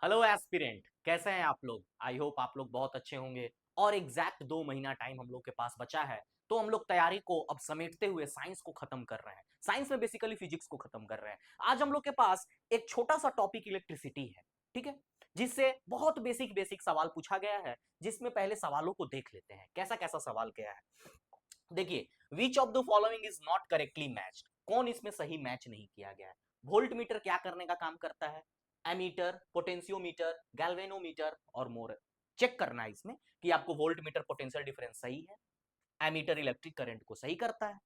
Hello aspirant, कैसे हैं आप लोग। आई होप आप लोग बहुत अच्छे होंगे। और एग्जैक्ट 2 महीना टाइम हम लोग के पास बचा है, तो हम लोग तैयारी को अब समेटते हुए साइंस को खत्म कर रहे हैं। साइंस में बेसिकली फिजिक्स को खत्म कर रहे हैं। आज हम लोग के पास एक छोटा सा टॉपिक इलेक्ट्रिसिटी है, ठीक है, जिससे बहुत बेसिक बेसिक सवाल पूछा गया है। जिसमें पहले सवालों को देख लेते हैं कैसा कैसा सवाल गया है। देखिए, विच of the following is not correctly matched, कौन इसमें सही मैच नहीं किया गया है। वोल्ट मीटर क्या करने का काम करता है? एमीटर, पोटेंशियोमीटर, गैल्वेनोमीटर और मोर। चेक करना है इसमें कि आपको वोल्ट मीटर पोटेंशियल डिफरेंस सही है। एमीटर इलेक्ट्रिक करंट को सही करता है।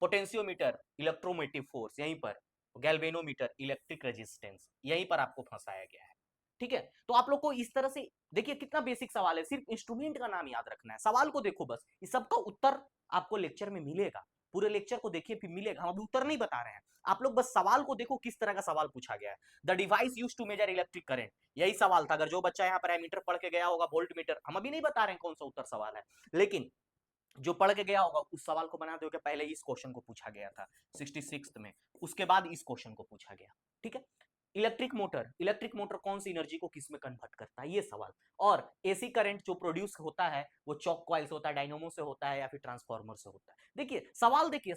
पोटेंशियोमीटर इलेक्ट्रोमोटिव फोर्स, यहीं पर। गैल्वेनोमीटर इलेक्ट्रिक रेजिस्टेंस, यहीं पर आपको फंसाया गया है। ठीक है, तो आप लोग को इस तरह से देखिए कितना बेसिक सवाल है। सिर्फ इंस्ट्रूमेंट का नाम याद रखना है, सवाल को देखो बस, इस सबका उत्तर आपको लेक्चर में मिलेगा। पूरे लेक्चर को देखिए फिर मिलेगा, हम अभी उत्तर नहीं बता रहे हैं। आप लोग बस सवाल को देखो किस तरह का सवाल पूछा गया है। The device use to measure electric current, यही सवाल था। अगर जो बच्चा यहाँ पर एमीटर पढ़ के गया होगा, वोल्ट मीटर, हम अभी नहीं बता रहे हैं कौन सा उत्तर सवाल है, लेकिन जो पढ़ के गया होगा उस सवाल को बना दो कि पहले इस क्वेश्चन को पूछा गया था 66 में, उसके बाद इस क्वेश्चन को पूछा गया। ठीक है, इलेक्ट्रिक मोटर कौन सी एनर्जी को किस में कन्वर्ट करता है, ये सवाल। और एसी करंट जो प्रोड्यूस होता है वो चौक कॉइल से होता है, डायनोमो से होता है या फिर ट्रांसफार्मर से होता है। देखिए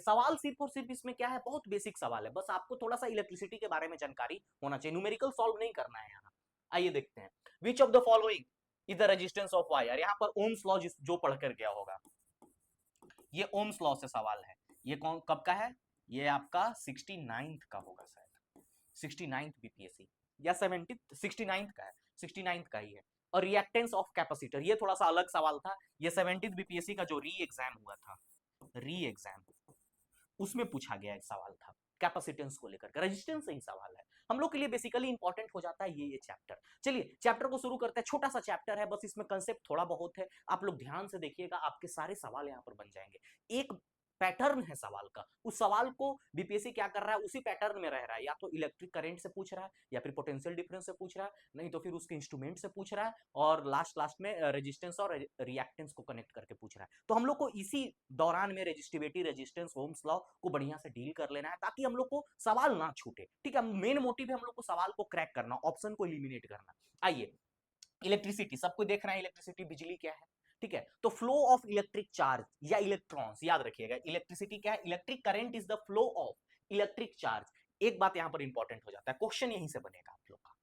सवाल सिर्फ और सिर्फ इसमें क्या है, बहुत बेसिक सवाल है। बस आपको थोड़ा सा इलेक्ट्रिसिटी के बारे में जानकारी होना चाहिए, न्यूमेरिकल सॉल्व नहीं करना है यहाँ। आइए देखते हैं, विच of the following is the resistance of wire. यहाँ पर ओम्स लॉ जो पढ़ कर गया होगा, ये ओम्स लॉ से सवाल है। ये कौन कब का है? ये आपका 69th का होगा शायद, 69th बीपीएससी या 69th का है, 69th का ही है। और रिएक्टेंस ऑफ कैपेसिटर, ये थोड़ा सा अलग सवाल था। ये 70th बीपीएससी का जो री एग्जाम हुआ था, री एग्जाम, उसमें पूछा गया एक सवाल था कैपेसिटेंस को लेकर के। रेजिस्टेंस से ही सवाल है। हम लोग के लिए बेसिकली इंपॉर्टेंट हो जाता है ये चैप्टर। चलिए चैप्टर को शुरू करते हैं। छोटा सा चैप्टर है, बस इसमें कंसेप्ट थोड़ा बहुत है। आप लोग ध्यान से देखिएगा, आपके सारे सवाल यहाँ पर बन जाएंगे। एक पैटर्न है सवाल का, उस सवाल को बीपीएससी क्या कर रहा है, उसी पैटर्न में रह रहा है। या तो इलेक्ट्रिक करंट से पूछ रहा है, या फिर पोटेंशियल डिफरेंस से पूछ रहा है, नहीं तो फिर उसके इंस्ट्रूमेंट से पूछ रहा है, और लास्ट लास्ट में रेजिस्टेंस और रिएक्टेंस को कनेक्ट करके पूछ रहा है। तो हम लोग को इसी दौरान में रेजिस्टिविटी, रेजिस्टेंस, ओम्स लॉ को बढ़िया से डील कर लेना है, ताकि हम लोग को सवाल ना छूटे। ठीक है, मेन मोटिव है हम लोग को सवाल को क्रैक करना, ऑप्शन को एलिमिनेट करना। आइए, इलेक्ट्रिसिटी सबको देख रहे हैं, इलेक्ट्रिसिटी बिजली क्या है। ठीक है, तो फ्लो ऑफ इलेक्ट्रिक चार्ज या इलेक्ट्रॉन्स, याद रखिएगा इलेक्ट्रिसिटी क्या है, electric current is the flow of electric charge. एक बात यहां पर इंपॉर्टेंट हो जाता है, क्वेश्चन यहीं से बनेगा आप लोग का,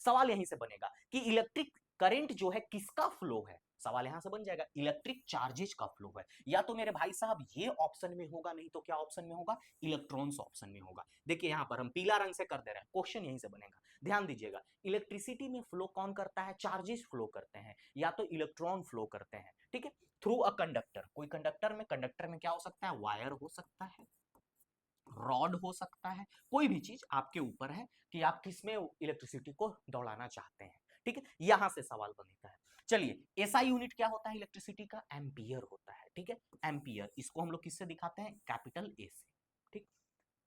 सवाल यहीं से बनेगा कि इलेक्ट्रिक करंट जो है किसका फ्लो है। सवाल यहां से बन जाएगा, इलेक्ट्रिक चार्जेस का फ्लो है। या तो मेरे भाई साहब ये ऑप्शन में होगा, नहीं तो क्या ऑप्शन में होगा, इलेक्ट्रॉन्स ऑप्शन में होगा। देखिए यहां पर हम पीला रंग से कर दे रहे हैं, क्वेश्चन यहीं से बनेगा। ध्यान दीजिएगा, इलेक्ट्रिसिटी में फ्लो कौन करता है, चार्जेस फ्लो करते हैं, या तो इलेक्ट्रॉन फ्लो करते हैं। ठीक है, थ्रू अ कंडक्टर, कोई कंडक्टर में क्या हो सकता है, वायर हो सकता है, रॉड हो सकता है, कोई भी चीज आपके ऊपर है कि आप किस में इलेक्ट्रिसिटी को दौड़ाना चाहते हैं। ठीक है, यहां से सवाल बनता है। चलिए, एसआई यूनिट क्या होता है इलेक्ट्रिसिटी का, एम्पियर होता है। ठीक है, एम्पियर, इसको हम लोग किससे दिखाते हैं, कैपिटल ए से। ठीक,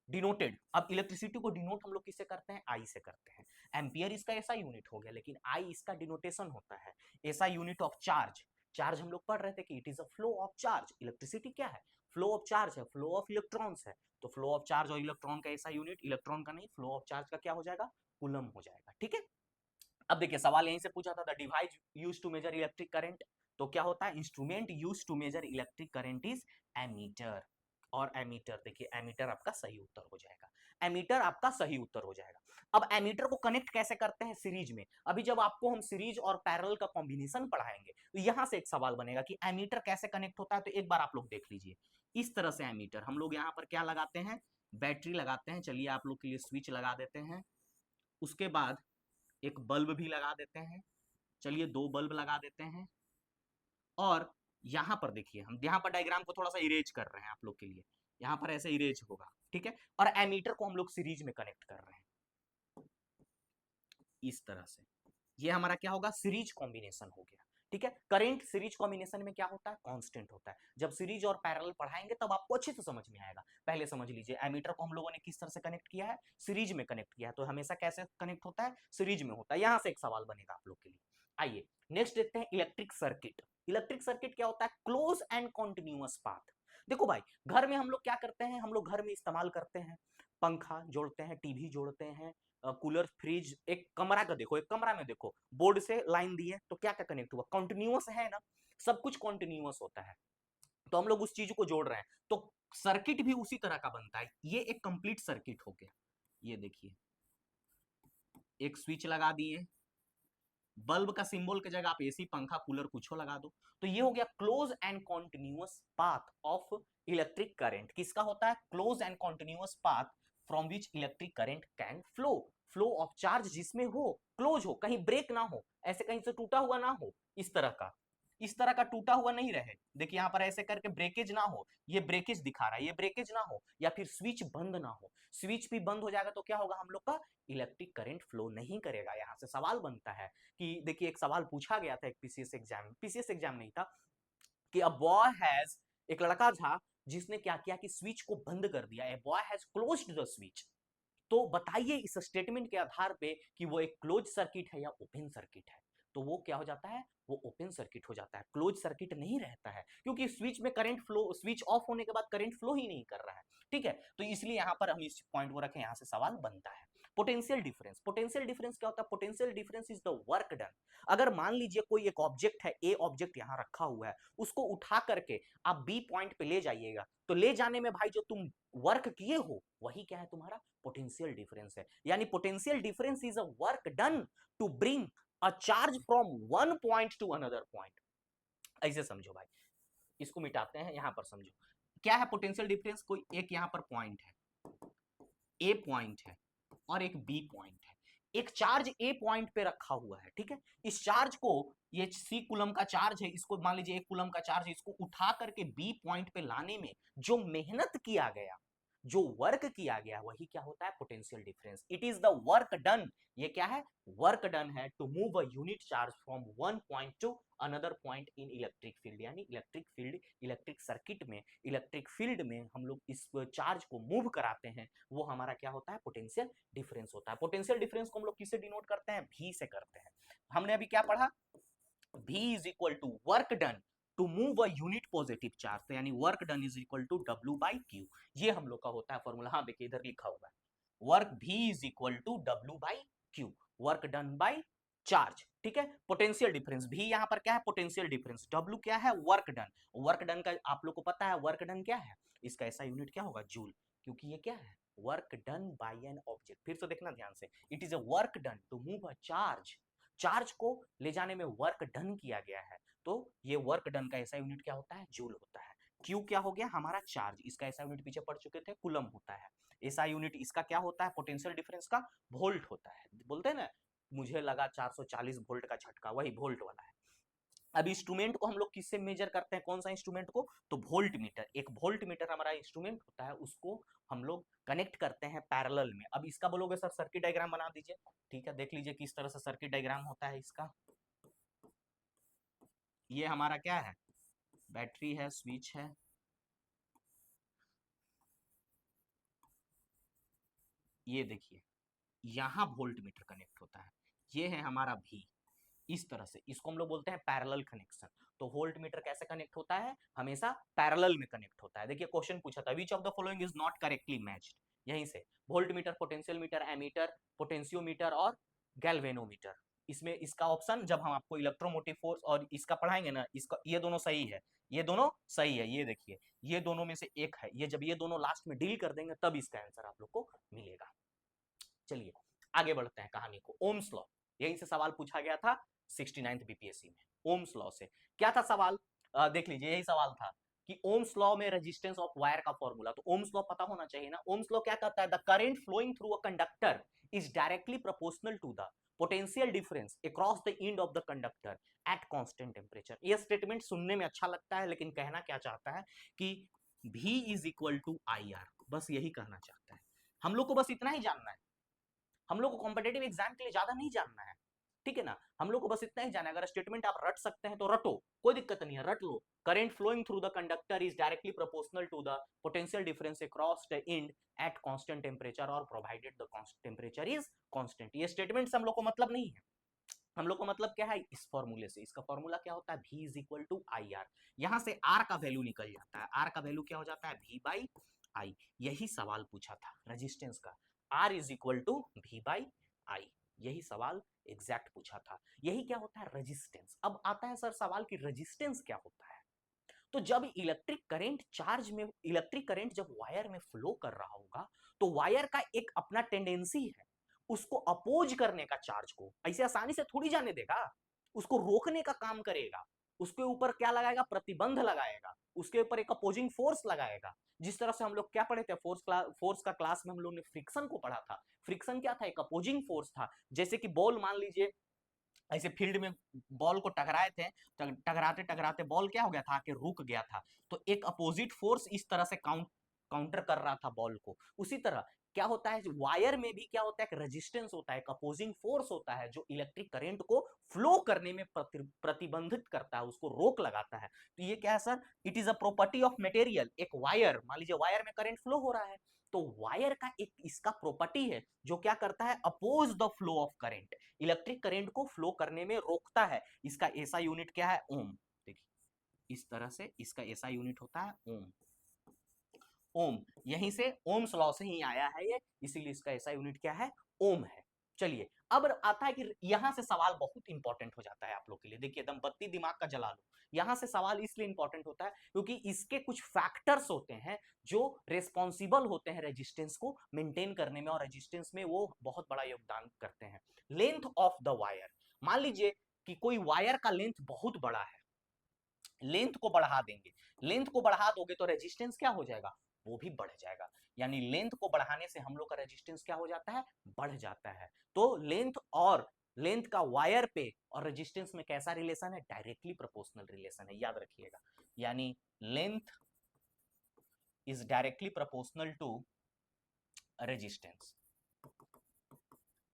डिनोटेड, अब इलेक्ट्रिसिटी को डिनोट हम लोग किससे करते हैं, आई से करते हैं। एम्पियर इसका ऐसा यूनिट हो गया, लेकिन आई इसका डिनोटेशन होता है। ऐसा यूनिट ऑफ चार्ज, चार्ज हम लोग पढ़ रहे थे कि it is a flow of charge. Electricity क्या है, फ्लो ऑफ चार्ज है, फ्लो ऑफ इलेक्ट्रॉन्स है। तो फ्लो ऑफ चार्ज और इलेक्ट्रॉन का ऐसा यूनिट, इलेक्ट्रॉन का नहीं, फ्लो ऑफ चार्ज का क्या हो जाएगा, कूलम हो जाएगा। ठीक है, अब देखिए सवाल यहीं से पूछा था, the device use to measure electric current, तो क्या होता है, instrument use to measure electric current is ammeter. और एमीटर, देखिए एमीटर आपका सही उत्तर हो जाएगा, एमीटर आपका सही उत्तर हो जाएगा। अब एमीटर को कनेक्ट कैसे करते हैं, सीरीज में। अभी जब आपको हम सीरीज और पैरेलल का कॉम्बिनेशन पढ़ाएंगे, तो यहां से एक सवाल बनेगा कि एमीटर कैसे कनेक्ट होता है। तो एक बार आप लोग देख लीजिए, इस तरह से एमीटर हम लोग यहाँ पर क्या लगाते हैं, बैटरी लगाते हैं। चलिए आप लोग के लिए स्विच लगा देते हैं, उसके बाद एक बल्ब भी लगा देते हैं। चलिए 2 बल्ब लगा देते हैं। और यहां पर देखिए, हम यहां पर डायग्राम को थोड़ा सा इरेज कर रहे हैं आप लोग के लिए, यहां पर ऐसे इरेज होगा। ठीक है, और एमीटर को हम लोग सीरीज में कनेक्ट कर रहे हैं इस तरह से। ये हमारा क्या होगा, सीरीज कॉम्बिनेशन हो गया। ठीक है, करंट सीरीज कॉम्बिनेशन में क्या होता है, कांस्टेंट होता है। जब सीरीज और पैरेलल पढ़ाएंगे तब आपको अच्छे से समझ में आएगा। पहले समझ लीजिए, एमीटर को हम लोगों ने किस तरह से कनेक्ट किया है, सीरीज में कनेक्ट किया है। तो हमेशा कैसे कनेक्ट होता है, सीरीज में होता है। यहां से एक सवाल बनेगा आप लोग के लिए। आइए नेक्स्ट देखते हैं, इलेक्ट्रिक सर्किट। इलेक्ट्रिक सर्किट क्या होता है, क्लोज एंड कॉन्टिन्यूअस पाथ। देखो भाई, घर में हम लोग क्या करते हैं, हम लोग घर में इस्तेमाल करते हैं, पंखा जोड़ते हैं, टीवी जोड़ते हैं, कूलर, फ्रिज, एक कमरा का देखो, एक कमरा में देखो, बोर्ड से लाइन दी है तो क्या क्या कनेक्ट हुआ, कॉन्टिन्यूअस है ना, सब कुछ कॉन्टिन्यूअस होता है। तो हम लोग उस चीज को जोड़ रहे हैं, तो सर्किट भी उसी तरह का बनता है। ये एक कंप्लीट सर्किट हो गया। ये देखिए, एक स्विच लगा दिए, बल्ब का सिंबल की जगह आप एसी, पंखा, कूलर कुछ लगा दो, तो ये हो गया close and continuous path of electric current. किसका होता है? Close and continuous path from which electric current can flow. Flow of charge जिसमें हो, क्लोज हो, कहीं ब्रेक ना हो, ऐसे कहीं से टूटा हुआ ना हो, इस तरह का, इस तरह का टूटा हुआ नहीं रहे। देखिए यहाँ पर ऐसे करके ब्रेकेज ना हो, ये ब्रेकेज दिखा रहा है, ये ब्रेकेज ना हो, या फिर स्विच बंद ना हो। स्विच भी बंद हो जाएगा तो क्या होगा, हम लोग का इलेक्ट्रिक करंट फ्लो नहीं करेगा। यहाँ से सवाल बनता है कि देखिए, एक सवाल पूछा गया था एक पीसीएस एग्जाम नहीं था, कि अ बॉय हैज, एक लड़का था जिसने क्या किया कि स्विच को बंद कर दिया, a boy has closed the switch. तो बताइए इस स्टेटमेंट के आधार पे कि वो एक क्लोज सर्किट है या ओपन सर्किट है। तो वो क्या हो जाता है, वो ओपन सर्किट हो जाता है, क्लोज सर्किट नहीं रहता है, क्योंकि स्विच में करंट फ्लो, स्विच ऑफ होने के बाद करंट फ्लो ही नहीं कर रहा है। ठीक है, तो इसलिए यहां पर हम इस पॉइंट को रखें, यहां से सवाल बनता है। पोटेंशियल डिफरेंस, पोटेंशियल डिफरेंस क्या होता है? Potential difference is the work done. अगर मान लीजिए कोई एक ऑब्जेक्ट है, ए ऑब्जेक्ट यहां रखा हुआ है, उसको उठा करके आप बी पॉइंट पे ले जाइएगा, तो ले जाने में भाई जो तुम वर्क किए हो वही क्या है, तुम्हारा पोटेंशियल डिफरेंस है। यानी potential difference is a work done to bring a charge from one point to another point. ऐसे समझो भाई, इसको मिटाते हैं, यहां पर समझो क्या है पोटेंशियल डिफरेंस। कोई एक यहां पर पॉइंट है, ए पॉइंट है और एक बी पॉइंट है, एक चार्ज ए पॉइंट पे रखा हुआ है। ठीक है, इस चार्ज को, ये सी कूलम का चार्ज है, इसको मान लीजिए एक कूलम का चार्ज है, इसको उठा करके बी पॉइंट पे लाने में जो मेहनत किया गया, जो वर्क किया गया, वही क्या होता है, potential difference. It is the work done. ये क्या है, वर्क डन है to move a unit charge from one point to another point in electric field. यानी इलेक्ट्रिक फील्ड, इलेक्ट्रिक सर्किट में, इलेक्ट्रिक फील्ड में हम लोग इस चार्ज को मूव कराते हैं, वो हमारा क्या होता है, पोटेंशियल डिफरेंस होता है। पोटेंशियल डिफरेंस को हम लोग किससे डिनोट करते हैं, भी से करते हैं। हमने अभी क्या पढ़ा, V is equal to work done to move a unit positive charge, तो यानी work done is equal to W by Q। ये हम लोग का होता है फॉर्मूला। हाँ देखिए इधर लिखा हुआ है, work V is equal to W by Q, work done by charge. ठीक है, पोटेंशियल डिफरेंस भी यहाँ पर क्या है, पोटेंशियल डिफरेंस, W क्या है, वर्क डन। वर्क डन का आप लोग को पता है, वर्क डन क्या है, इसका ऐसा यूनिट क्या होगा, जूल, क्योंकि ये क्या है, work done by an object. फिर से देखना ध्यान से, it is a work done to move a charge, charge को ले जाने में वर्क डन किया गया है, तो ये वर्क डन का ऐसा यूनिट क्या होता है, जूल होता है। क्यू क्या हो गया, हमारा चार्ज, इसका ऐसा यूनिट पीछे पढ़ चुके थे, कूलम होता है। ऐसा यूनिट इसका क्या होता है, पोटेंशियल डिफरेंस का, वोल्ट होता है। बोलते हैं ना, मुझे लगा 440 वोल्ट का झटका, वही वोल्ट वाला है। अब इंस्ट्रूमेंट को हम लोग किससे मेजर करते हैं, कौन सा इंस्ट्रूमेंट को, तो वोल्ट मीटर। एक वोल्ट मीटर हमारा इंस्ट्रूमेंट होता है, उसको हम लोग कनेक्ट करते हैं पैरेलल में। अब इसका बोलोगे सर सर्किट डायग्राम बना दीजिए, ठीक है, देख लीजिए किस तरह से सर्किट डायग्राम होता है इसका। ये हमारा क्या है, बैटरी है, स्विच है, ये देखिए यहाँ वोल्ट मीटर कनेक्ट होता है, ये है हमारा भी, इस तरह से, इसको हम लोग बोलते हैं पैरेलल कनेक्शन। तो वोल्ट मीटर कैसे कनेक्ट होता है, हमेशा पैरेलल में कनेक्ट होता है। देखिए क्वेश्चन पूछा था, which of the following is not correctly matched, यहीं से voltmeter, potential meter, ammeter, potentiometer और गैल्वेनोमीटर। इसमें इसका ऑप्शन, जब हम आपको इलेक्ट्रोमोटिव फोर्स और इसका पढ़ाएंगे ना, इसका ये दोनों सही है, ये दोनों सही है, ये देखिए ये दोनों में से एक है, ये जब ये दोनों लास्ट में डील कर देंगे तब इसका आंसर आप लोग को मिलेगा। चलिए आगे बढ़ते हैं कहानी को, ओम्स लॉ, यहीं से सवाल पूछा गया था 69th बीपीएससी में। ओम्स लॉ से क्या था सवाल, देख लीजिए यही सवाल था कि ओम्स लॉ में रेजिस्टेंस ऑफ वायर का फॉर्मूला, तो ओम्स लॉ पता होना चाहिए ना। ओम्स लॉ क्या कहता है, the current flowing through a conductor is directly proportional to the potential difference across the end of the conductor at constant temperature. ये स्टेटमेंट सुनने में अच्छा लगता है, लेकिन कहना क्या चाहता है कि V is equal to I R, बस यही कहना चाहता है। हम लोग को बस इतना ही जानना है, हम लोग को कॉम्पिटेटिव एग्जाम के लिए ज्यादा नहीं जानना है, ठीक है ना, हम लोग को बस इतना ही जानना है। अगर स्टेटमेंट आप रट सकते हैं तो रटो, कोई दिक्कत नहीं है, रट लो। Current flowing through the conductor is directly proportional to the potential difference across the end at constant temperature और provided the temperature is constant. ये स्टेटमेंट से हम लोग को मतलब नहीं है, हम लोग को मतलब क्या है, इस फॉर्मूले से। इसका फॉर्मूला क्या होता है, V is equal to I R, यहां से R का वैल्यू निकल जाता है, R का वैल्यू क्या हो जाता है, V बाई आई। यही सवाल पूछा था रेजिस्टेंस का, R is equal to V by I। यही सवाल एग्जैक्ट पूछा था। यही क्या होता है, रेजिस्टेंस। अब आता है सर सवाल कि रेजिस्टेंस क्या होता है। तो जब इलेक्ट्रिक करंट जब वायर में फ्लो कर रहा होगा, तो वायर का एक अपना टेंडेंसी है उसको अपोज करने का, चार्ज को ऐसे आसानी से थोड़ी जाने देगा, उसको रोकने का काम करेगा। उसके ऊपर क्या लगाएगा, प्रतिबंध लगाएगा, उसके ऊपर एक अपोजिंग फोर्स लगाएगा। जिस तरह से हम लोग क्या पढ़े थे, फोर्स का क्लास में हम लोग ने फ्रिक्शन को पढ़ा था। फ्रिक्शन क्या था, एक अपोजिंग फोर्स था। जैसे कि बॉल मान लीजिए ऐसे फील्ड में बॉल को टकराए थे, टकराते टकराते बॉल क्या हो गया था, आके रुक गया था। तो एक अपोजिट फोर्स इस तरह से काउंटर कर रहा था बॉल को। उसी तरह क्या होता है, वायर में भी क्या होता है, एक रेजिस्टेंस होता है, एक अपोजिंग फोर्स होता है जो इलेक्ट्रिक करंट को फ्लो करने में प्रतिबंधित करता है, उसको रोक लगाता है। तो ये क्या है sir, it is a property of material. एक वायर, मान लीजिए वायर में करंट फ्लो हो रहा है, तो वायर का एक इसका प्रॉपर्टी है जो क्या करता है, oppose the flow of current, electric current को फ्लो करने में रोकता है। इसका ऐसा यूनिट क्या है, ओम। देखिए इस तरह से इसका ऐसा यूनिट होता है ओम। ओम यहीं से ओम्स लॉ से ही आया है ये, इसीलिए इसका ऐसा यूनिट क्या है, ओम है। चलिए अब आता है कि यहां से सवाल बहुत इंपॉर्टेंट हो जाता है आप लोग के लिए। देखिए एकदम बत्ती दिमाग का जला लो। यहां से सवाल इसलिए इंपॉर्टेंट होता है क्योंकि इसके कुछ फैक्टर्स होते हैं जो रेस्पॉन्सिबल होते हैं रेजिस्टेंस को मेंटेन करने में, और रेजिस्टेंस में वो बहुत बड़ा योगदान करते हैं। लेंथ ऑफ द वायर, मान लीजिए कि कोई वायर का लेंथ बहुत बड़ा है, लेंथ को बढ़ा देंगे, लेंथ को बढ़ा दोगे तो रेजिस्टेंस क्या हो जाएगा, वो भी बढ़ जाएगा। यानी लेंथ को बढ़ाने से हम लोग का रेजिस्टेंस क्या हो जाता है, बढ़ जाता है। तो लेंथ का वायर पे और रेजिस्टेंस में कैसा रिलेशन है, डायरेक्टली प्रोपोर्शनल रिलेशन है, याद रखिएगा। यानी length is directly proportional to resistance.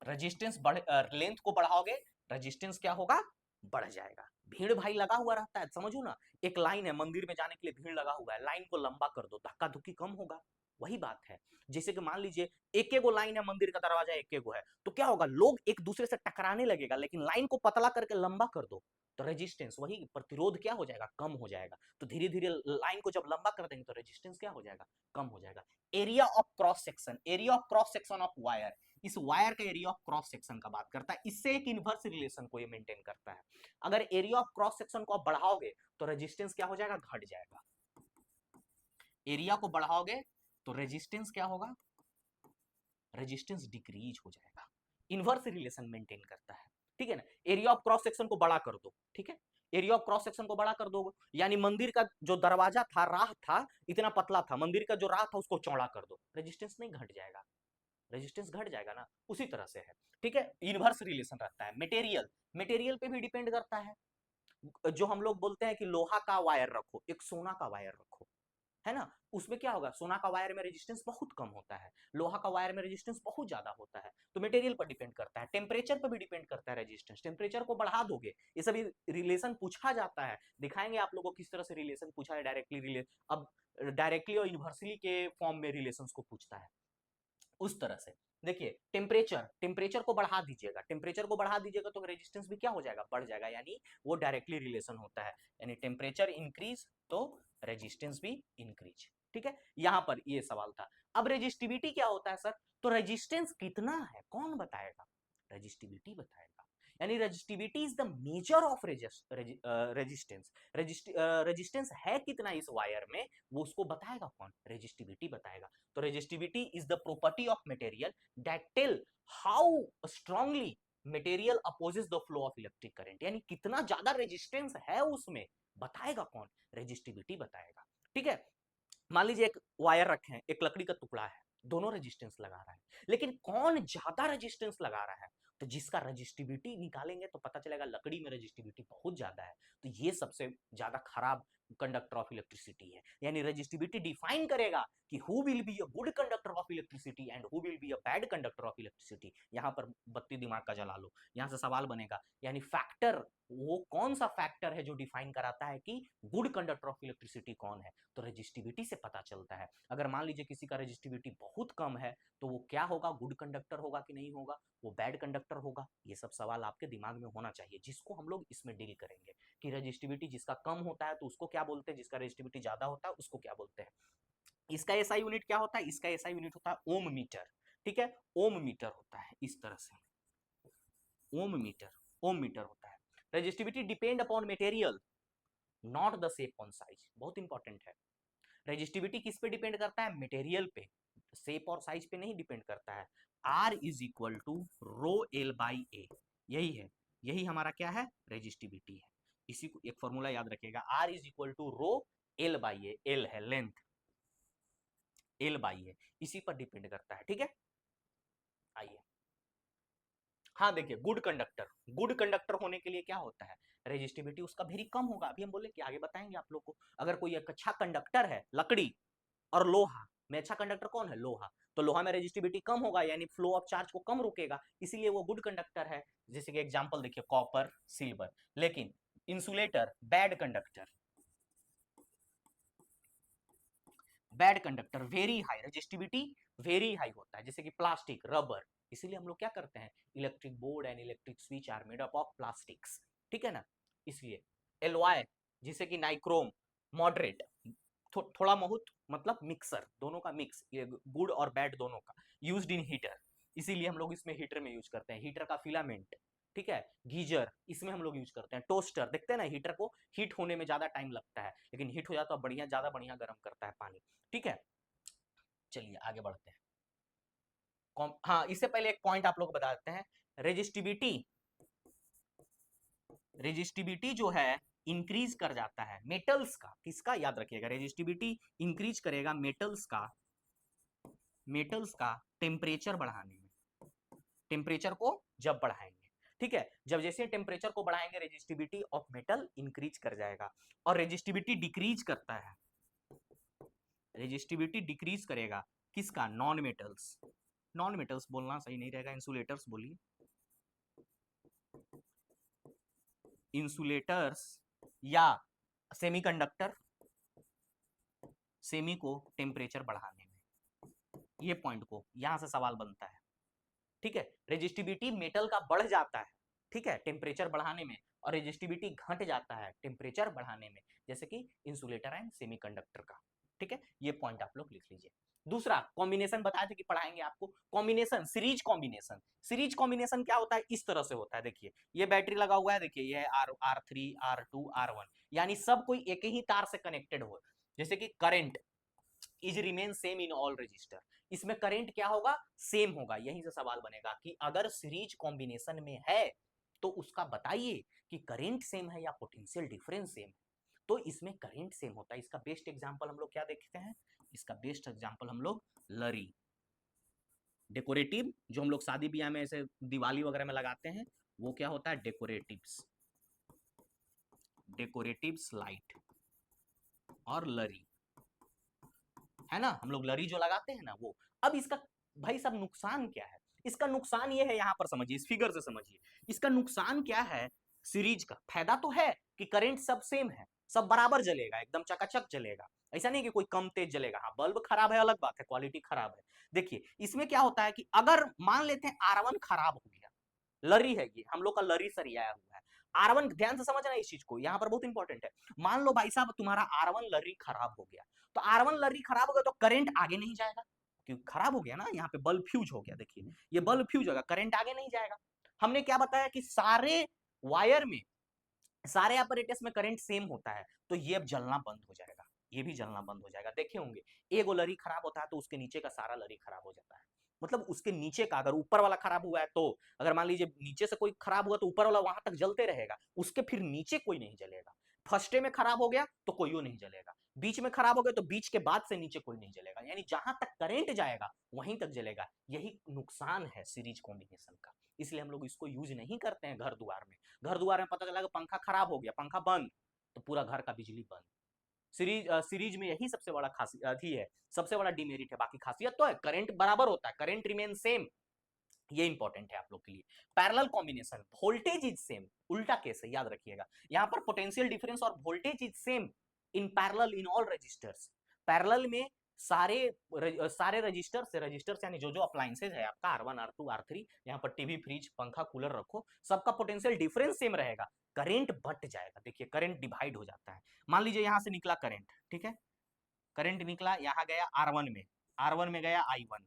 Resistance बढ़, लेंथ को बढ़ाओगे रेजिस्टेंस क्या होगा, बढ़ जाएगा। भीड़ भाई लगा हुआ रहता है, समझो ना, एक लाइन है मंदिर में जाने के लिए, भीड़ लगा हुआ है, लाइन को लंबा कर दो, धक्का धुक्की कम होगा। वही बात है। जैसे कि मान लीजिए एक एगो लाइन है, मंदिर का दरवाजा एक एगो है, तो क्या होगा, लोग एक दूसरे से टकराने लगेगा, लेकिन लाइन को पतला करके लंबा कर दो तो रेजिस्टेंस, वही प्रतिरोध क्या हो जाएगा, कम हो जाएगा। तो धीरे धीरे लाइन को जब लंबा कर देंगे तो रेजिस्टेंस क्या हो जाएगा, कम हो जाएगा। Area of cross section, area of cross section of wire, इस वायर का एरिया ऑफ क्रॉस सेक्शन का बात करता है, इससे एक इनवर्स रिलेशन को ये मेंटेन करता है। अगर एरिया ऑफ क्रॉस सेक्शन को आप बढ़ाओगे तो रेजिस्टेंस क्या हो जाएगा, घट जाएगा। एरिया को बढ़ाओगे तो रेजिस्टेंस क्या होगा, रेजिस्टेंस डिक्रीज हो जाएगा। इनवर्स रिलेशन मेंटेन करता है, ठीक है ना। एरिया ऑफ क्रॉस सेक्शन को बड़ा कर दो, ठीक है, एरिया ऑफ क्रॉस सेक्शन को बड़ा कर दो, यानी मंदिर का जो दरवाजा था, राह था, इतना पतला था, मंदिर का जो राह था उसको चौड़ा कर दो, रेजिस्टेंस नहीं घट जाएगा, रेजिस्टेंस घट जाएगा ना। उसी तरह से है, ठीक है, इनवर्स रिलेशन रहता है। मटेरियल, मटेरियल पे भी डिपेंड करता है। जो हम लोग बोलते हैं कि लोहा का वायर रखो, एक सोना का वायर रखो, है ना, उसमें क्या होगा, सोना का वायर में रेजिस्टेंस बहुत कम होता है, लोहा का वायर में रेजिस्टेंस बहुत ज्यादा होता है। तो मटेरियल पर डिपेंड करता है। टेम्परेचर पर भी डिपेंड करता है रेजिस्टेंस, टेम्परेचर को बढ़ा दोगे, ये सभी रिलेशन पूछा जाता है, दिखाएंगे आप लोगों को किस तरह से रिलेशन पूछा है, डायरेक्टली रिलेशन, अब डायरेक्टली और यूनिवर्सली के फॉर्म में रिलेशन को पूछता है उस तरह से। देखिए टेम्परेचर, टेम्परेचर को बढ़ा दीजिएगा, टेम्परेचर को बढ़ा दीजिएगा तो रेजिस्टेंस भी क्या हो जाएगा, बढ़ जाएगा, यानी वो डायरेक्टली रिलेशन होता है। यानी टेम्परेचर इंक्रीज तो रेजिस्टेंस भी इंक्रीज, ठीक है। यहां पर ये सवाल था। अब रेजिस्टिविटी क्या होता है सर, तो रेजिस्टेंस कितना है कौन बताएगा, रेजिस्टिविटी बताएगा। यानी resistivity is the measure of resistance. Resistance है कितना इस वायर में, वो उसको बताएगा कौन, रेजिस्टिविटी बताएगा। तो resistivity is the property of material that tell how strongly material opposes the flow of electric current, यानी कितना ज्यादा रेजिस्टेंस है उसमें, बताएगा कौन, रेजिस्टिविटी बताएगा, ठीक है। मान लीजिए एक वायर रखे हैं, एक लकड़ी का टुकड़ा है, दोनों रेजिस्टेंस लगा रहा है, लेकिन कौन ज्यादा रेजिस्टेंस लगा रहा है, तो जिसका रेजिस्टिविटी निकालेंगे तो पता चलेगा लकड़ी में रेजिस्टिविटी बहुत ज्यादा है, तो ये सबसे ज्यादा खराब कंडक्टर ऑफ इलेक्ट्रिसिटी है। यानी रेजिस्टिविटी डिफाइन करेगा कि who will be a good conductor of electricity and who will be a bad conductor of electricity. यहां पर बत्ती दिमाग का जला लो, यहां से सवाल बनेगा, यानी फैक्टर, वो कौन सा फैक्टर है जो डिफाइन कराता है कि गुड कंडक्टर ऑफ इलेक्ट्रिसिटी कौन है, तो रेजिस्टिविटी से पता चलता है। अगर मान लीजिए किसी का रेजिस्टिविटी बहुत कम है तो वो क्या होगा, गुड कंडक्टर होगा कि नहीं होगा, वो बैड कंडक्टर होगा। ये सब सवाल आपके दिमाग में होना चाहिए, जिसको हम लोग इसमें डील करेंगे कि रेजिस्टिविटी जिसका कम होता है तो उसको क्या बोलते हैं, जिसका रेजिस्टिविटी ज्यादा होता है उसको क्या बोलते हैं। इसका ऐसा यूनिट क्या होता है, इसका ऐसा यूनिट होता है ओम मीटर। ठीक है, ओम मीटर होता है इस तरह से, ओम मीटर होता है। Resistivity depend upon material not the shape on size, बहुत इंपॉर्टेंट है। रेजिस्टिविटी किस पे डिपेंड करता है? मटेरियल पे, शेप और साइज पे नहीं डिपेंड करता है। R is equal to rho L by A, यही है, यही हमारा क्या है? रेजिस्टिविटी है। इसी को एक फॉर्मूला याद रखिएगा, R is equal to rho L by A, L है लेंथ, एल बाई ए, इसी पर डिपेंड करता है। ठीक है, आइए, हाँ देखिए, गुड कंडक्टर होने के लिए क्या होता है? रेजिस्टिविटी उसका वेरी कम होगा। अभी हम बोले कि आगे बताएंगे आप लोग को। अगर कोई एक अच्छा कंडक्टर है, लकड़ी और लोहा में अच्छा कंडक्टर कौन है? लोहा। तो लोहा में रेजिस्टिविटी कम होगा, यानी फ्लो ऑफ चार्ज को कम रुकेगा, इसीलिए वो गुड कंडक्टर है। जैसे कि एग्जांपल देखिए, कॉपर, सिल्वर। लेकिन insulator bad conductor, bad conductor, very high resistivity, very high होता है, जैसे कि प्लास्टिक, रबर। इसीलिए हम लोग क्या करते हैं? Electric board and electric switch are made up of plastics, ठीक है ना। इसलिए एलॉय, जैसे कि नाइक्रोम, मॉडरेट, थोड़ा बहुत, मतलब मिक्सर, दोनों का मिक्स, ये गुड और बैड दोनों का, यूज्ड इन हीटर, इसीलिए हम लोग इसमें हीटर में यूज करते हैं। हीटर का फिलामेंट, ठीक है। गीजर, इसमें हम लोग यूज करते हैं। टोस्टर, देखते हैं ना, हीटर को हीट होने में ज्यादा टाइम लगता है, लेकिन हीट हो जाता है बढ़िया, ज्यादा बढ़िया गर्म करता है पानी। ठीक है, चलिए आगे बढ़ते हैं। हाँ, इससे पहले एक पॉइंट आप लोग बता देते हैं। रेजिस्टिविटी, रेजिस्टिविटी जो है इंक्रीज कर जाता है मेटल्स का, किसका? याद रखिएगा, रेजिस्टिविटी इंक्रीज करेगा मेटल्स का, मेटल्स का टेम्परेचर बढ़ाने में, टेम्परेचर को जब बढ़ाएंगे, ठीक है। जब जैसे टेम्परेचर को बढ़ाएंगे, रेजिस्टिविटी ऑफ मेटल इंक्रीज कर जाएगा। और रेजिस्टिविटी डिक्रीज करता है, रेजिस्टिविटी डिक्रीज करेगा किसका? नॉन मेटल्स, नॉन मेटल्स बोलना सही नहीं रहेगा, इंसुलेटर्स बोलिए, इंसुलेटर्स या सेमीकंडक्टर, सेमी को टेम्परेचर बढ़ाने में, ये पॉइंट को यहां से सवाल बनता है। ठीक है, रेजिस्टिविटी मेटल का बढ़ जाता है, ठीक है, टेम्परेचर बढ़ाने में, और रेजिस्टिविटी घट जाता है टेम्परेचर बढ़ाने में, जैसे कि इंसुलेटर एंड सेमीकंडक्टर का। ठीक है, ये पॉइंट आप लोग लिख लीजिए। दूसरा कॉम्बिनेशन बताया था कि पढ़ाएंगे आपको, combination, series combination. Series combination क्या होता है? इस तरह से होता है, देखिए ये बैटरी लगा हुआ है, देखिए ये है R3, R2, R1, यानी सब कोई एक ही तार से कनेक्टेड हो। जैसे कि current is remain same in all register, इसमें करंट क्या होगा? सेम होगा। यहीं से सवाल बनेगा कि अगर सीरीज कॉम्बिनेशन में है तो उसका बताइए कि करंट सेम है या पोटेंशियल डिफरेंस सेम है। तो इसमें करंट सेम होता है। इसका बेस्ट एग्जांपल हम लोग क्या देखते हैं? इसका बेस्ट एग्जांपल हम लोग लरी, डेकोरेटिव, जो हम लोग शादी ब्याह में ऐसे दिवाली वगैरह में लगाते हैं, वो क्या होता है? डेकोरेटिव्स, डेकोरेटिव्स लाइट और लरी, है ना, हम लोग लरी जो लगाते हैं ना वो। अब इसका भाई साहब नुकसान क्या है? इसका नुकसान ये है, यहां पर समझिए, इस फिगर से समझिए, इसका नुकसान क्या है सीरीज का? फायदा तो है कि करंट सब सेम है, सब बराबर जलेगा, एकदम चकाचक जलेगा, ऐसा नहीं कि कोई कम तेज जलेगा। हाँ, बल्ब खराब है अलग बात है, क्वालिटी खराब है। देखिए इसमें क्या होता है कि अगर मान लेते हैं R1 खराब हो गया, लरी है ये, हम लोग का लरी सरियाया हुआ है, R1, ध्यान से समझना इस चीज को, यहां पर बहुत इंपॉर्टेंट है। मान लो भाई साहब तुम्हारा R1 लरी खराब हो गया, तो R1 लरी खराब हो गया तो करंट आगे नहीं जाएगा, क्योंकि खराब हो गया ना, यहाँ पे बल्ब फ्यूज हो गया, देखिए ये बल्ब फ्यूज होगा, करंट आगे नहीं जाएगा। हमने क्या बताया कि सारे वायर में, सारे apparatus में करंट सेम होता है, तो ये अब जलना बंद हो जाएगा, ये भी जलना बंद हो जाएगा। देखे होंगे एक लरी खराब होता है तो उसके नीचे का सारा लरी खराब हो जाता है, मतलब उसके नीचे का, अगर ऊपर वाला खराब हुआ है तो, अगर मान लीजिए नीचे से कोई खराब हुआ तो ऊपर वाला वहां तक जलते रहेगा, उसके फिर नीचे कोई नहीं जलेगा। फर्स्टे में खराब हो गया तो कोई नहीं जलेगा, बीच में खराब हो गया तो बीच के बाद से नीचे कोई नहीं जलेगा, यानी जहां तक करंट जाएगा वहीं तक जलेगा। यही नुकसान है सीरीज कॉम्बिनेशन का, इसलिए हम लोग इसको यूज नहीं करते हैं घर द्वार में। घर द्वार में पता चला कि पंखा खराब हो गया, पंखा बंद, तो पूरा घर का बिजली बंद। सीरीज में यही सबसे बड़ा खासियत है, सबसे बड़ा डिमेरिट है। बाकी खासियत तो है, करंट बराबर होता है, करंट रिमेन सेम, ये इंपॉर्टेंट है आप लोग के लिए। Parallel combination, voltage is same, उल्टा केस है, याद रखिएगा, यहां पर पोटेंशियल डिफरेंस और voltage is same in parallel in all resistors. Parallel में सारे सारे रजिस्टर्स यानी जो जो अप्लायंसेज है आपका, R1, R2, R3, यहाँ पर टीवी, फ्रिज, पंखा, कूलर रखो, सबका पोटेंशियल डिफरेंस सेम रहेगा, करंट बट जाएगा। देखिए करंट डिवाइड हो जाता है। मान लीजिए यहां से निकला करंट, ठीक है, करंट निकला, यहाँ गया R1 में, R1 में गया I1,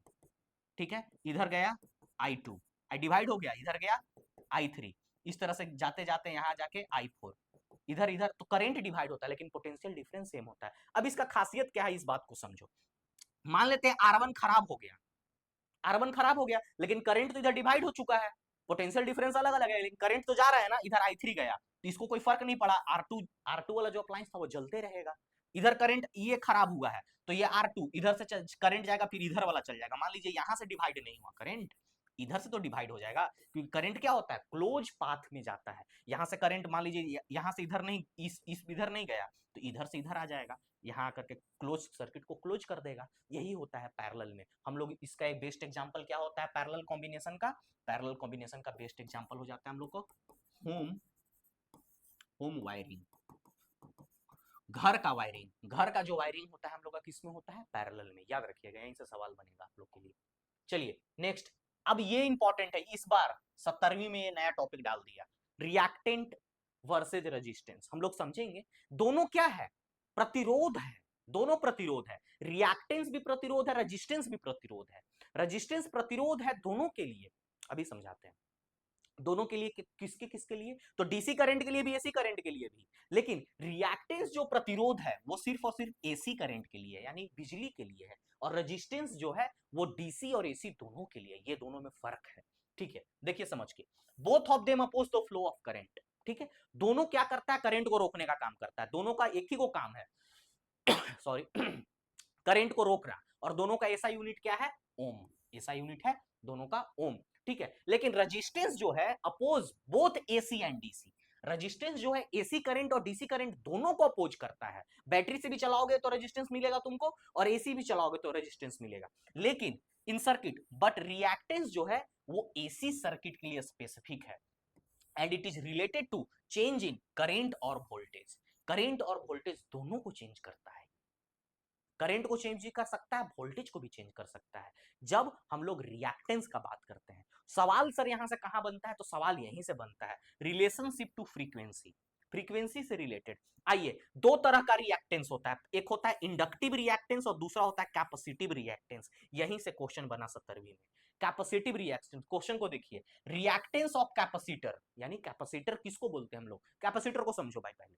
ठीक है, इधर गया I2, आई डिवाइड हो गया, इधर गया I3, इस तरह से जाते जाते यहां जाके I4, इधर इधर, तो करंट डिवाइड होता है लेकिन पोटेंशियल डिफरेंस सेम होता है। अब इसका खासियत क्या है, इस बात को समझो। मान लेते हैं R1 खराब हो गया, R1 खराब हो गया, लेकिन करंट तो इधर डिवाइड हो चुका है, पोटेंशियल डिफरेंस अलग अलग है, लेकिन करंट तो जा रहा है ना, इधर I3 गया, तो इसको कोई फर्क नहीं पड़ा, R2 वाला जो अप्लायंस था वो जलते रहेगा। इधर करंट ये खराब हुआ है, तो ये R2 इधर से करंट जाएगा, फिर इधर वाला चल जाएगा। मान लीजिए यहां से डिवाइड नहीं हुआ करंट, इधर से तो डिवाइड हो जाएगा, क्योंकि करंट क्या होता है, क्लोज पाथ में जाता है। यहां से करंट मान लीजिए यहां से इधर नहीं, इस इधर नहीं गया, तो इधर से इधर आ जाएगा, यहाँ आकर के क्लोज सर्किट को क्लोज कर देगा। यही होता है पैरेलल में। हम लोग इसका एक बेस्ट एग्जांपल क्या होता है पैरेलल कॉम्बिनेशन का, पैरेलल कॉम्बिनेशन का बेस्ट एग्जांपल हो जाता है हम लोग को होम वायरिंग, घर का वायरिंग। घर का जो वायरिंग होता है हम लोग का किसमें होता है, पैरेलल में। याद रखिएगा, यहीं से सवाल बनेगा आप लोग के लिए। चलिए नेक्स्ट, अब ये इंपॉर्टेंट है, इस बार 17वीं में ये नया टॉपिक डाल दिया, रिएक्टेंट वर्सेज रेजिस्टेंस। हम लोग समझेंगे दोनों क्या है, प्रतिरोध है, दोनों प्रतिरोध है, रिएक्टेंस भी प्रतिरोध है, रेजिस्टेंस भी प्रतिरोध है। रेजिस्टेंस प्रतिरोध है दोनों के लिए, अभी समझाते हैं दोनों के लिए, किसके किसके लिए, तो डीसी करंट के लिए भी, एसी करंट के लिए भी। लेकिन रिएक्टेंस जो प्रतिरोध है वो सिर्फ और सिर्फ एसी करंट के लिए, यानी बिजली के लिए है, और रेजिस्टेंस जो है वो डीसी और एसी दोनों के लिए। ये दोनों में फर्क है, ठीक है, देखिए समझ के। Both of them oppose the flow of current, ठीक है, दोनों क्या करता है, करंट को रोकने का काम करता है, दोनों का एक ही को काम है सॉरी करंट को रोकना, और दोनों का ऐसा यूनिट क्या है, ओम, ऐसा यूनिट है दोनों का ओम, ठीक है। लेकिन रेजिस्टेंस जो है oppose both AC and DC, resistance जो है एसी करंट और डीसी करंट दोनों को अपोज करता है। बैटरी से भी चलाओगे तो रेजिस्टेंस मिलेगा तुमको, और एसी भी चलाओगे तो रेजिस्टेंस मिलेगा, लेकिन इन सर्किट, बट रिएक्टेंस जो है वो एसी सर्किट के लिए स्पेसिफिक है, and it is related to change in current और वोल्टेज। करेंट और वोल्टेज दोनों को चेंज करता है, करंट को चेंज भी कर सकता है, वोल्टेज को भी चेंज कर सकता है, जब हम लोग रिएक्टेंस का बात करते हैं। सवाल सर यहां से कहां बनता है, तो सवाल यहीं से बनता है, रिलेशनशिप टू फ्रीक्वेंसी, फ्रीक्वेंसी से रिलेटेड। आइए, दो तरह का रिएक्टेंस होता है, एक होता है इंडक्टिव रिएक्टेंस और दूसरा होता है कैपेसिटिव रिएक्टेंस। यहीं से क्वेश्चन बना 17वीं में, कैपेसिटिव रिएक्टेंस। क्वेश्चन को देखिए, रिएक्टेंस ऑफ कैपेसिटर, यानी कैपेसिटर किसको बोलते हैं हम लोग, कैपेसिटर को समझो भाई। पहले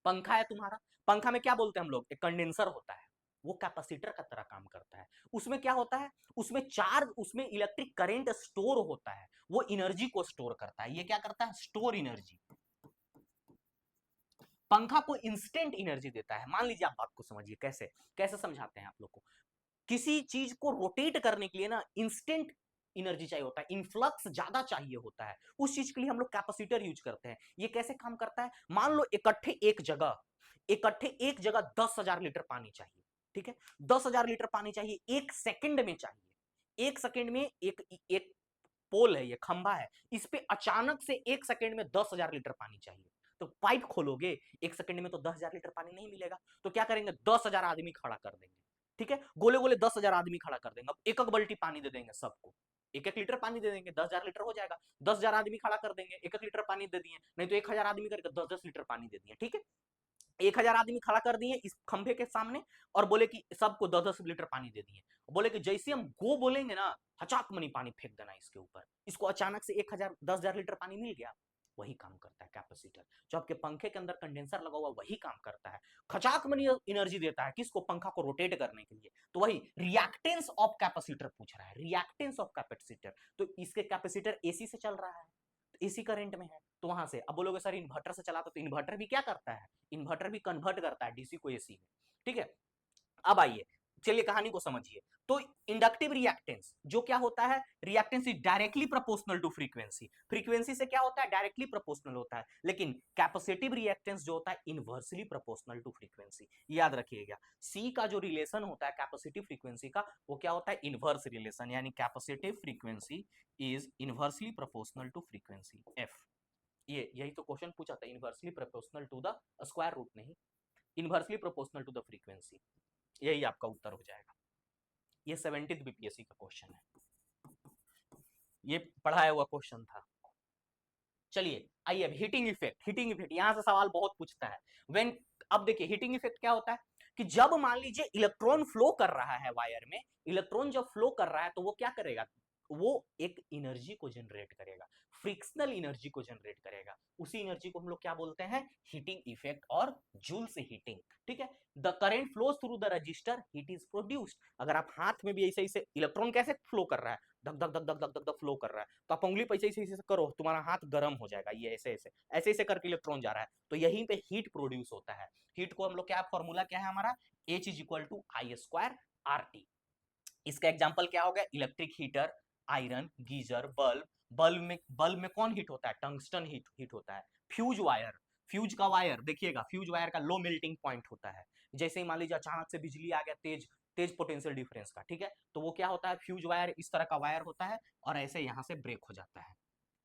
पंखा है तुम्हारा, पंखा में क्या बोलते हैं हम लोग, एक कंडेंसर होता है, वो कैपेसिटर का तरह काम करता है। उसमें क्या होता है, उसमें चार्ज, उसमें इलेक्ट्रिक करंट स्टोर होता है, वो एनर्जी को स्टोर करता है। ये क्या करता है, स्टोर एनर्जी। पंखा को इंस्टेंट एनर्जी देता है। मान लीजिए, आप बात को समझिए, कैसे कैसे समझाते हैं आप लोग को। किसी चीज को रोटेट करने के लिए ना इंस्टेंट एनर्जी चाहिए होता है, इनफ्लक्स ज्यादा चाहिए होता है, उस चीज के लिए हम लोग कैपेसिटर यूज करते हैं। ये कैसे काम करता है, मान लो इकट्ठे एक जगह 10,000 लीटर पानी चाहिए, ठीक है, 10,000 लीटर पानी चाहिए, एक सेकंड में चाहिए, एक सेकंड में, एक एक पोल है, ये खंभा है, इस पे अचानक से एक सेकंड में 10,000 लीटर पानी चाहिए, तो पाइप खोलोगे, एक सेकंड में तो 10,000 लीटर पानी नहीं मिलेगा, तो क्या करेंगे, 10,000 आदमी खड़ा कर देंगे, ठीक है, गोले गोले 10,000 आदमी खड़ा कर देंगे, अब एक एक बाल्टी पानी दे देंगे सबको, एक एक लीटर पानी दे देंगे, 10,000 लीटर हो जाएगा। 10,000 आदमी खड़ा कर देंगे, एक एक लीटर पानी दे दिए, नहीं तो 1,000 आदमी करके 10-10 लीटर पानी दे दिए, ठीक है। 1,000 आदमी खड़ा कर दिए इस खंभे के सामने, और बोले कि सबको 10-10 लीटर पानी दे दिए, बोले कि जैसे हम गो बोलेंगे ना, हचाक मनी पानी फेंक देना इसके ऊपर, इसको अचानक से 1,000 10,000 लीटर पानी मिल गया। वही काम करता है कैपेसिटर, जो आपके पंखे के अंदर कंडेंसर लगा हुआ वही काम करता है, खचाक मनी एनर्जी देता है, किसको, पंखा को रोटेट करने के लिए। तो वही रिएक्टेंस ऑफ कैपेसिटर पूछ रहा है, रिएक्टेंस ऑफ कैपेसिटर, तो इसके कैपेसिटर एसी से चल रहा है, एसी करंट में है, तो वहां से अब बोलोगे सर इन्वर्टर से चलाता, तो इन्वर्टर भी क्या करता है, इन्वर्टर भी कन्वर्ट करता है डीसी को एसी में, ठीक है। अब आइए, चलिए कहानी को समझिए। तो इंडक्टिव रिएक्टेंस जो क्या होता है, reactance is directly proportional to frequency, frequency से क्या होता है, डायरेक्टली प्रोपोर्शनल होता है। लेकिन कैपेसिटिव रिएक्टेंस जो होता है इनवर्सली प्रोपोर्शनल टू फ्रीक्वेंसी। याद रखिएगा, सी का जो रिलेशन होता है कैपेसिटिव फ्रीक्वेंसी का, वो क्या होता है, इनवर्स रिलेशन, यानी capacitive frequency is inversely proportional to frequency F. ये यही तो क्वेश्चन पूछा था, inversely proportional to the square root, नहीं, inversely proportional to the frequency, यही आपका उत्तर हो जाएगा। ये 70th बीपीएससी का क्वेश्चन है, ये पढ़ाया हुआ क्वेश्चन था। चलिए आइए अब हीटिंग इफेक्ट, हीटिंग इफेक्ट यहां से सवाल बहुत पूछता है। व्हेन, अब देखिए हीटिंग इफेक्ट क्या होता है, कि जब मान लीजिए इलेक्ट्रॉन फ्लो कर रहा है वायर में, इलेक्ट्रॉन जब फ्लो कर रहा है तो वो क्या करेगा, वो एक एनर्जी को जनरेट करेगा, फ्रिक्शनल एनर्जी को जनरेट करेगा। उसी एनर्जी को हम लोग क्या बोलते हैं, हीटिंग इफेक्ट और जूल्स हीटिंग। ठीक है, the current flows through the register, heat is produced. अगर आप हाथ में भी ऐसे ऐसे इलेक्ट्रॉन कैसे फ्लो कर रहा है, धक धक धक धक धक धक फ्लो कर रहा है, तो आप उंगली पे ऐसे ऐसे करो, तुम्हारा हाथ गर्म हो जाएगा, ये ऐसे ऐसे ऐसे ऐसे करके इलेक्ट्रॉन जा रहा है, तो यहीं पे हीट प्रोड्यूस होता है। हीट को हम लोग क्या, फॉर्मूला क्या है हमारा, H is equal to I square RT। इसका एग्जांपल क्या हो गया, electric heater, iron, geyser, bulb में कौन हीट होता है, टंगस्टन हीट होता है। फ्यूज वायर, फ्यूज का वायर देखिएगा, फ्यूज वायर का लो मेल्टिंग पॉइंट होता है। जैसे ही मान लीजिए अचानक से बिजली आ गया, तेज तेज पोटेंशियल डिफरेंस का, ठीक है, तो वो क्या होता है, फ्यूज वायर इस तरह का वायर होता है और ऐसे यहां से ब्रेक हो जाता है।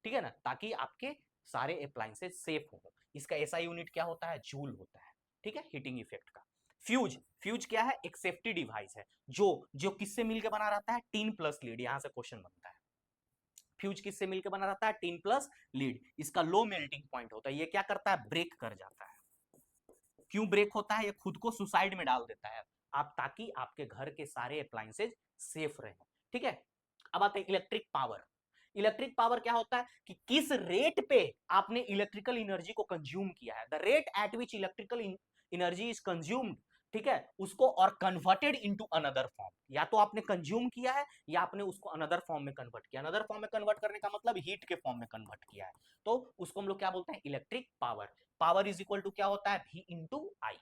ठीक है ना, ताकि आपके सारे अप्लायंसेस सेफ हो। इसका एसआई यूनिट क्या होता है, जूल होता है। ठीक है, हीटिंग इफेक्ट का। फ्यूज, फ्यूज क्या है, एक सेफ्टी डिवाइस है, जो जो किससे मिलकर बना रहता है, टीन प्लस लीड। यहां से क्वेश्चन बनता है, फ्यूज किससे मिलकर बना रहता है, टीन प्लस लीड। इसका लो मेल्टिंग पॉइंट होता है, ये क्या करता है, ब्रेक कर जाता है। क्यों ब्रेक होता है, ये खुद को सुसाइड में डाल देता है आप, ताकि आपके घर के सारे अप्लायंसेज सेफ रहे। ठीक है, अब आते हैं इलेक्ट्रिक पावर। इलेक्ट्रिक पावर क्या होता है कि किस रेट पे आपने इलेक्ट्रिकल एनर्जी को कंज्यूम किया है, the rate at which electrical energy is consumed. ठीक है, उसको और कन्वर्टेड इनटू अनदर फॉर्म, या तो आपने कंज्यूम किया है या आपने उसको अनदर फॉर्म में कन्वर्ट किया। अनदर फॉर्म में कन्वर्ट करने का मतलब हीट के फॉर्म में कन्वर्ट किया है, तो उसको हम लोग क्या बोलते हैं, electric power. Power is equal to क्या होता है, V into I.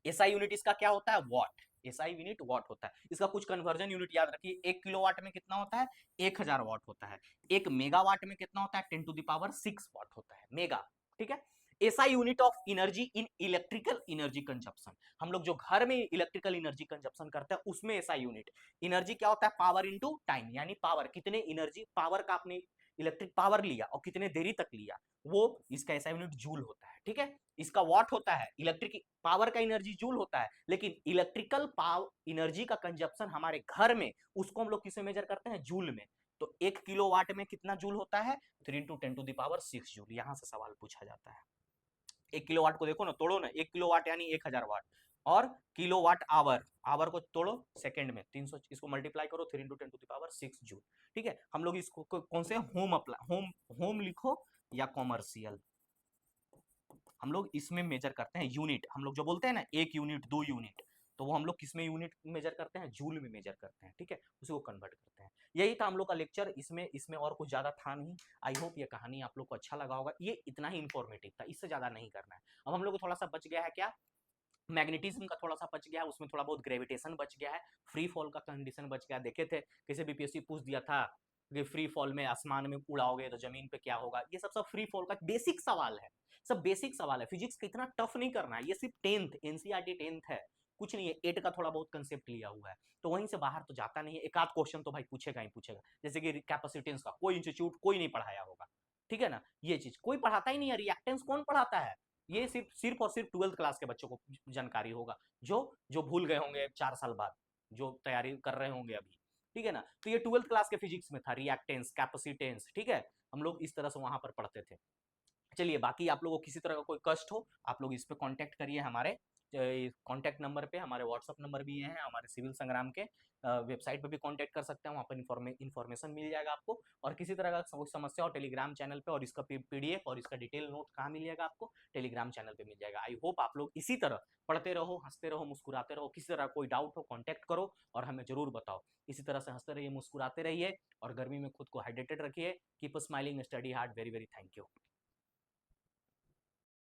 SI unit इसका क्या होता है, वॉट। एसआई यूनिट वॉट होता है। इसका कुछ कन्वर्जन यूनिट याद रखिए, 1 किलोवाट में कितना होता है, 1000 वाट होता है। 1 मेगावाट में कितना होता है, 10 टू द पावर 6 वाट होता है, मेगा। ठीक है, SI unit of energy in electrical energy consumption. हम लोग जो घर में इलेक्ट्रिकल एनर्जी कंजप्शन करते हैं उसमें एसआई यूनिट। एनर्जी क्या होता है, पावर इनटू टाइम, यानी पावर कितने एनर्जी पावर का आपने इलेक्ट्रिक पावर लिया और कितने देरी तक लिया, वो इसका एसआई यूनिट जूल होता है। ठीक है, इसका वॉट होता है, इलेक्ट्रिक पावर का एनर्जी जूल होता है, लेकिन इलेक्ट्रिकल पावर एनर्जी का कंजप्शन हमारे घर में, उसको हम लोग किसमें मेजर करते हैं, जूल में। तो 1 किलोवाट में कितना जूल होता है, 3 into 10 to the power 6 joule. यहां से सवाल पूछा जाता है। 1 किलोवाट को देखो ना, तोड़ो ना, 1 किलोवाट यानी 1000 वाट, और किलोवाट आवर, आवर को तोड़ो सेकंड में 300, इसको मल्टीप्लाई करो 3 into 10 to the power 6 joule. ठीक है, हम लोग इसको कौन से होम अप्लाई, होम होम लिखो या कॉमर्शियल, हम लोग इसमें मेजर करते हैं यूनिट। हम लोग जो बोलते हैं ना 1 यूनिट 2 यूनिट, तो वो हम लोग किसमें यूनिट मेजर करते हैं, जूल में मेजर करते हैं। ठीक है, उसी को कन्वर्ट करते हैं। यही था हम लोग का लेक्चर, इसमें इसमें और कुछ ज्यादा था नहीं। आई होप ये कहानी आप लोग को अच्छा लगा होगा, ये इतना ही इंफॉर्मेटिव था, इससे ज्यादा नहीं करना है। अब हम लोग को थोड़ा सा बच गया है क्या, मैग्नेटिज्म का थोड़ा सा बच गया है, उसमें थोड़ा बहुत ग्रेविटेशन बच गया है, फ्री फॉल का कंडीशन बच गया। देखे थे किसी बीपीएससी पूछ दिया था कि फ्री फॉल में आसमान में उड़ाओगे तो जमीन पे क्या होगा, ये सब सब फ्री फॉल का बेसिक सवाल है, सब बेसिक सवाल है। फिजिक्स का इतना टफ नहीं करना है, ये सिर्फ 10th एनसीईआरटी 10th है, कुछ नहीं है। 8 का थोड़ा बहुत कंसेप्ट लिया हुआ है, तो वहीं से बाहर तो जाता नहीं है। एक आध क्वेश्चन तो भाई पूछेगा ही पूछेगा, जैसे कि कैपेसिटेंस का कोई इंस्टीट्यूट कोई नहीं पढ़ाया होगा। ठीक है ना, ये चीज कोई पढ़ाता ही नहीं है। रिएक्टेंस कौन पढ़ाता है, ये सिर्फ सिर्फ और सिर्फ 12th क्लास के बच्चों को जानकारी होगा, जो जो भूल गए होंगे 4 साल बाद, जो तैयारी कर रहे होंगे अभी। ठीक है ना, तो ये 12th क्लास के फिजिक्स में था, रिएक्टेंस, कैपेसिटेंस। ठीक है, हम लोग इस तरह से वहां पर पढ़ते थे। चलिए, बाकी आप लोगों को किसी तरह का कोई कष्ट हो, आप लोग इस पे कांटेक्ट करिए, हमारे कांटेक्ट नंबर पे, हमारे व्हाट्सअप नंबर भी है, हमारे सिविल संग्राम के वेबसाइट पे भी कांटेक्ट कर सकते हैं, वहाँ पर इन्फॉर्मेशन मिल जाएगा आपको। और किसी तरह का कोई समस्या हो टेलीग्राम चैनल पे, और इसका पीडीएफ और इसका डिटेल नोट कहाँ मिल जाएगा आपको, टेलीग्राम चैनल पे मिल जाएगा। आई होप आप लोग इसी तरह पढ़ते रहो, हंसते रहो, मुस्कुराते रहो। किसी तरह कोई डाउट हो कांटेक्ट करो और हमें जरूर बताओ। इसी तरह से हंसते रहिए, मुस्कुराते रहिए, और गर्मी में खुद को हाइड्रेटेड रखिए। Keep smiling, study hard. Very very thank you.